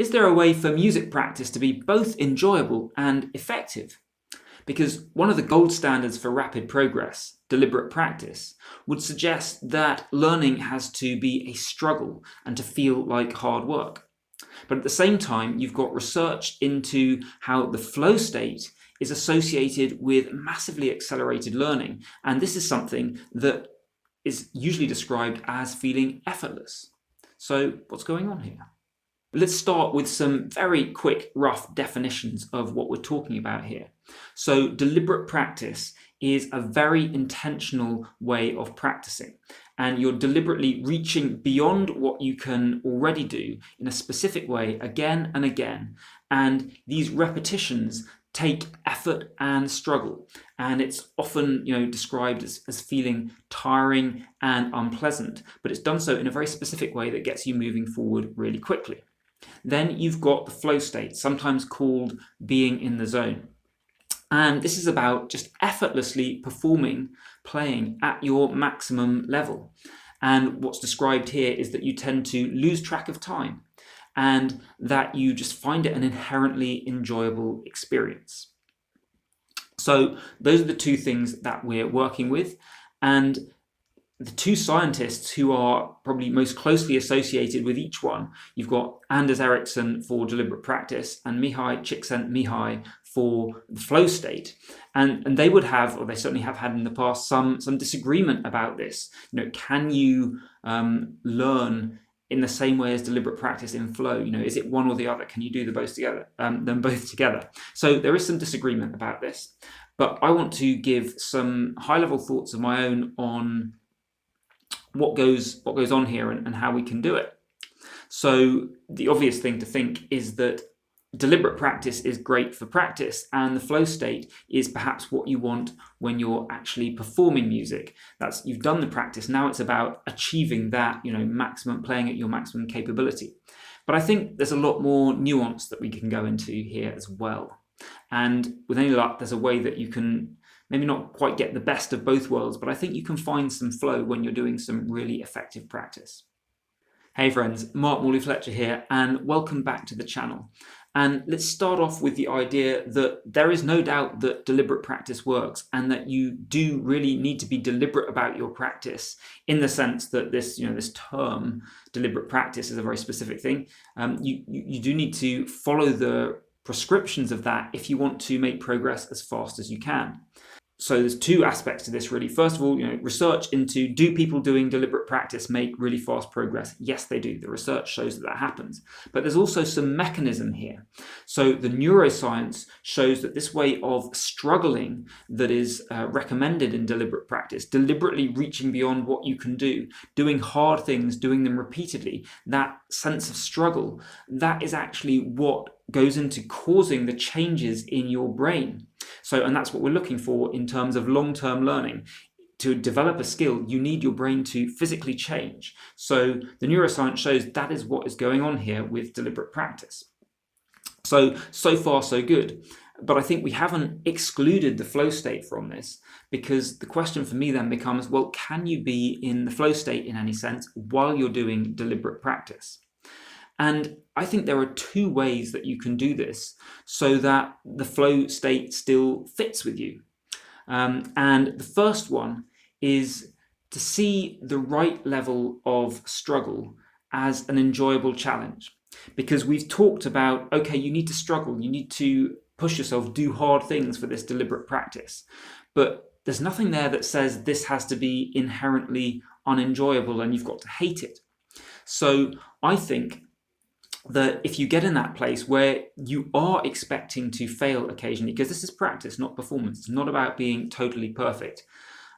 is there a way for music practice to be both enjoyable and effective? Because one of the gold standards for rapid progress, deliberate practice, would suggest that learning has to be a struggle and to feel like hard work. But at the same time, you've got research into how the flow state is associated with massively accelerated learning. And this is something that is usually described as feeling effortless. So what's going on here? Let's start with some very quick, rough definitions of what we're talking about here. So deliberate practice is a very intentional way of practicing, and you're deliberately reaching beyond what you can already do in a specific way again and again. And these repetitions take effort and struggle, and it's often described as feeling tiring and unpleasant, but it's done so in a very specific way that gets you moving forward really quickly. Then you've got the flow state, sometimes called being in the zone. And this is about just effortlessly playing at your maximum level. And what's described here is that you tend to lose track of time and that you just find it an inherently enjoyable experience. So those are the two things that we're working with. And the two scientists who are probably most closely associated with each one, you've got Anders Ericsson for deliberate practice and Mihai Csikszentmihalyi for the flow state. And they would have, or they certainly have had in the past, some disagreement about this. Can you learn in the same way as deliberate practice in flow? Is it one or the other? Can you do them both together? So there is some disagreement about this, but I want to give some high-level thoughts of my own on what goes on here and how we can do it. So the obvious thing to think is that deliberate practice is great for practice, and the flow state is perhaps what you want when you're actually performing music. You've done the practice, now it's about achieving that, playing at your maximum capability. But I think there's a lot more nuance that we can go into here as well. And with any luck, there's a way that you can maybe not quite get the best of both worlds, but I think you can find some flow when you're doing some really effective practice. Hey friends, Morley-Fletcher here, and welcome back to the channel. And let's start off with the idea that there is no doubt that deliberate practice works, and that you do really need to be deliberate about your practice, in the sense that this term deliberate practice is a very specific thing. You do need to follow the prescriptions of that if you want to make progress as fast as you can. So there's two aspects to this really. First of all, research into, do people doing deliberate practice make really fast progress? Yes, they do. The research shows that happens. But there's also some mechanism here. So the neuroscience shows that this way of struggling that is recommended in deliberate practice, deliberately reaching beyond what you can do, doing hard things, doing them repeatedly, that sense of struggle, that is actually what goes into causing the changes in your brain. And that's what we're looking for in terms of long-term learning. To develop a skill, you need your brain to physically change. So the neuroscience shows that is what is going on here with deliberate practice. So far, so good. But I think we haven't excluded the flow state from this, because the question for me then becomes, well, can you be in the flow state in any sense while you're doing deliberate practice? And I think there are two ways that you can do this so that the flow state still fits with you. And the first one is to see the right level of struggle as an enjoyable challenge. Because we've talked about, okay, you need to struggle, you need to push yourself, do hard things for this deliberate practice. But there's nothing there that says this has to be inherently unenjoyable and you've got to hate it. So I think that if you get in that place where you are expecting to fail occasionally, because this is practice, not performance, it's not about being totally perfect,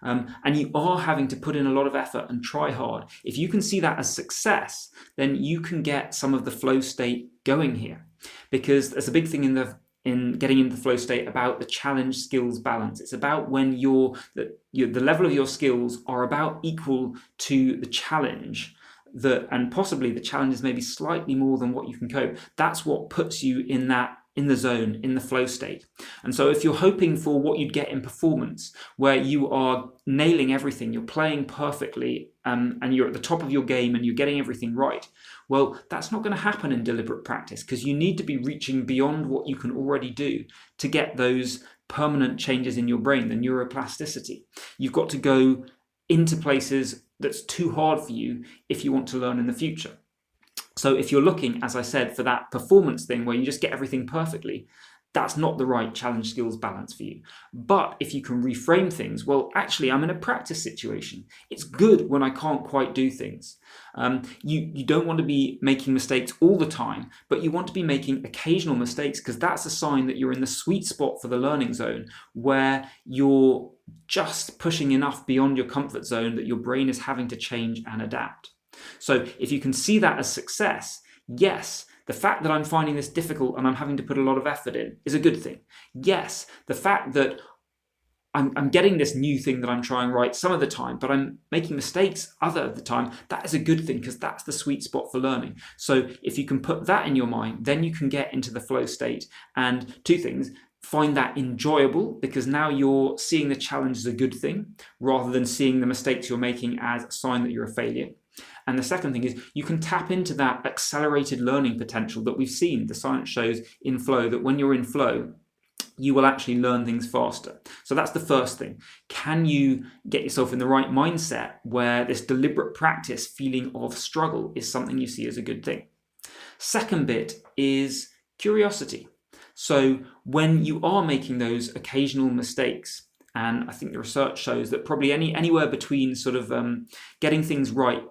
and you are having to put in a lot of effort and try hard, if you can see that as success, then you can get some of the flow state going here. Because there's a big thing in getting into the flow state about the challenge skills balance. It's about when the level of your skills are about equal to the challenge, and possibly the challenge is maybe slightly more than what you can cope. That's what puts you in that in the zone, in the flow state. And so if you're hoping for what you'd get in performance, where you are nailing everything, you're playing perfectly, and you're at the top of your game and you're getting everything right, well, that's not going to happen in deliberate practice, because you need to be reaching beyond what you can already do to get those permanent changes in your brain, the neuroplasticity. You've got to go into places that's too hard for you if you want to learn in the future. So if you're looking, as I said, for that performance thing where you just get everything perfectly, that's not the right challenge skills balance for you. But if you can reframe things, well, actually, I'm in a practice situation. It's good when I can't quite do things. You don't want to be making mistakes all the time, but you want to be making occasional mistakes, because that's a sign that you're in the sweet spot for the learning zone, where you're just pushing enough beyond your comfort zone that your brain is having to change and adapt. So if you can see that as success, yes, the fact that I'm finding this difficult and I'm having to put a lot of effort in is a good thing. Yes, the fact that I'm getting this new thing that I'm trying right some of the time, but I'm making mistakes other of the time, that is a good thing, because that's the sweet spot for learning. So if you can put that in your mind, then you can get into the flow state. And two things: find that enjoyable, because now you're seeing the challenge as a good thing rather than seeing the mistakes you're making as a sign that you're a failure. And the second thing is, you can tap into that accelerated learning potential that we've seen. The science shows in flow that when you're in flow, you will actually learn things faster. So that's the first thing. Can you get yourself in the right mindset where this deliberate practice feeling of struggle is something you see as a good thing? Second bit is curiosity. So when you are making those occasional mistakes, and I think the research shows that probably anywhere between sort of getting things right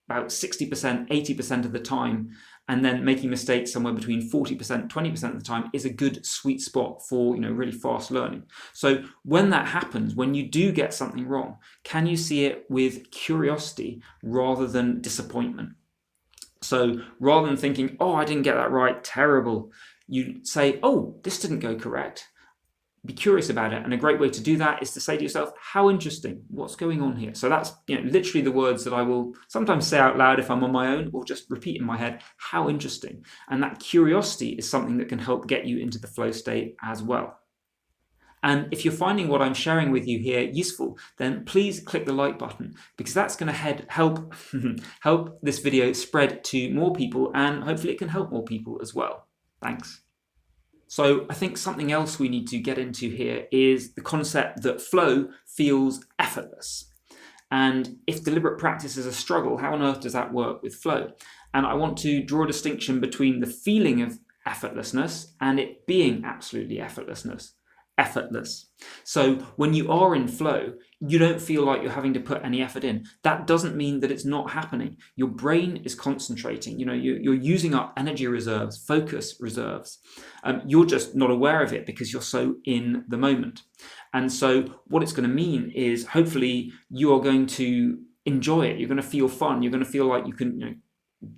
about 60%, 80% of the time, and then making mistakes somewhere between 40%, 20% of the time is a good sweet spot for really fast learning. So when that happens, when you do get something wrong, can you see it with curiosity rather than disappointment? So rather than thinking, oh, I didn't get that right, terrible, you say, oh, this didn't go correct. Be curious about it. And a great way to do that is to say to yourself, how interesting, what's going on here? So that's literally the words that I will sometimes say out loud if I'm on my own, or just repeat in my head, how interesting. And that curiosity is something that can help get you into the flow state as well. And if you're finding what I'm sharing with you here useful, then please click the like button, because that's going to help help this video spread to more people, and hopefully it can help more people as well. Thanks. So I think something else we need to get into here is the concept that flow feels effortless. And if deliberate practice is a struggle, how on earth does that work with flow? And I want to draw a distinction between the feeling of effortlessness and it being absolutely effortless. So when you are in flow, you don't feel like you're having to put any effort in. That doesn't mean that it's not happening. Your brain is concentrating. You're using up energy reserves, focus reserves. You're just not aware of it because you're so in the moment. And so what it's going to mean is, hopefully you are going to enjoy it. You're going to feel fun. You're going to feel like you can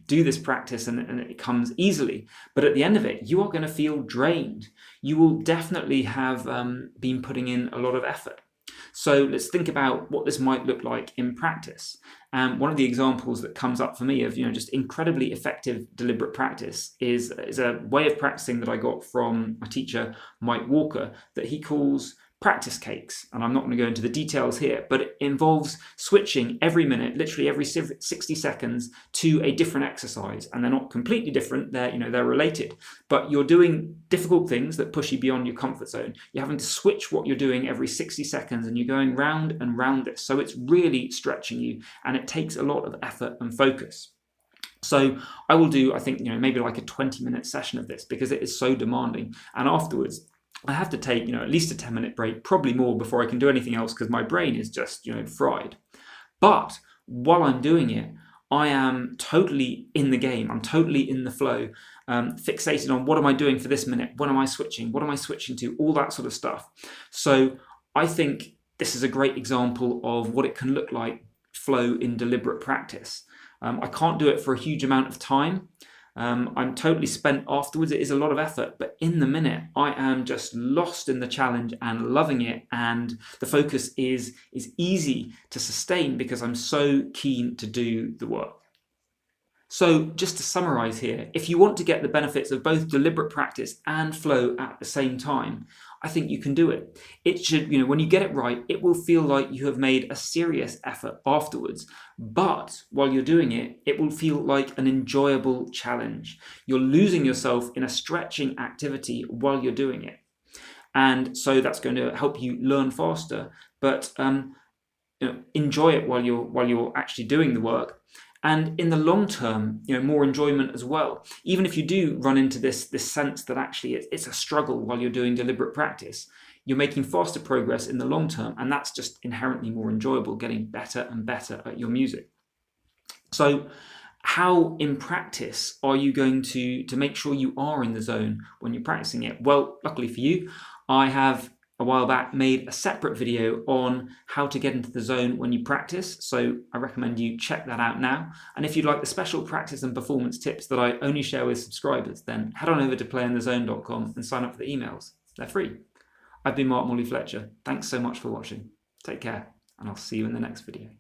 do this practice and it comes easily. But at the end of it, you are going to feel drained. You will definitely have been putting in a lot of effort. So let's think about what this might look like in practice. One of the examples that comes up for me of just incredibly effective deliberate practice is a way of practicing that I got from my teacher, Mike Walker, that he calls practice cakes. And I'm not going to go into the details here, but it involves switching every minute, literally every 60 seconds, to a different exercise. And they're not completely different, they're related, but you're doing difficult things that push you beyond your comfort zone. You're having to switch what you're doing every 60 seconds, and you're going round and round this. So it's really stretching you, and it takes a lot of effort and focus. So I will do, I think, maybe like a 20-minute session of this, because it is so demanding. And afterwards, I have to take, at least a 10-minute break, probably more, before I can do anything else, because my brain is just, fried. But while I'm doing it, I am totally in the game. I'm totally in the flow, fixated on what am I doing for this minute? When am I switching? What am I switching to? All that sort of stuff. So I think this is a great example of what it can look like, flow in deliberate practice. I can't do it for a huge amount of time. I'm totally spent afterwards. It is a lot of effort, but in the minute, I am just lost in the challenge and loving it. And the focus is easy to sustain because I'm so keen to do the work. So just to summarize here, if you want to get the benefits of both deliberate practice and flow at the same time, I think you can do it. It should, when you get it right, it will feel like you have made a serious effort afterwards. But while you're doing it, it will feel like an enjoyable challenge. You're losing yourself in a stretching activity while you're doing it. And so that's going to help you learn faster, but enjoy it while you're actually doing the work. And in the long term, more enjoyment as well. Even if you do run into this sense that actually it's a struggle while you're doing deliberate practice, you're making faster progress in the long term, and that's just inherently more enjoyable, getting better and better at your music. So how in practice are you going to make sure you are in the zone when you're practicing it? Well, luckily for you, I have a while back made a separate video on how to get into the zone when you practice, so I recommend you check that out now. And if you'd like the special practice and performance tips that I only share with subscribers, then head on over to playinthezone.com and sign up for the emails. They're free. I've been Morley-Fletcher. Thanks so much for watching. Take care, and I'll see you in the next video.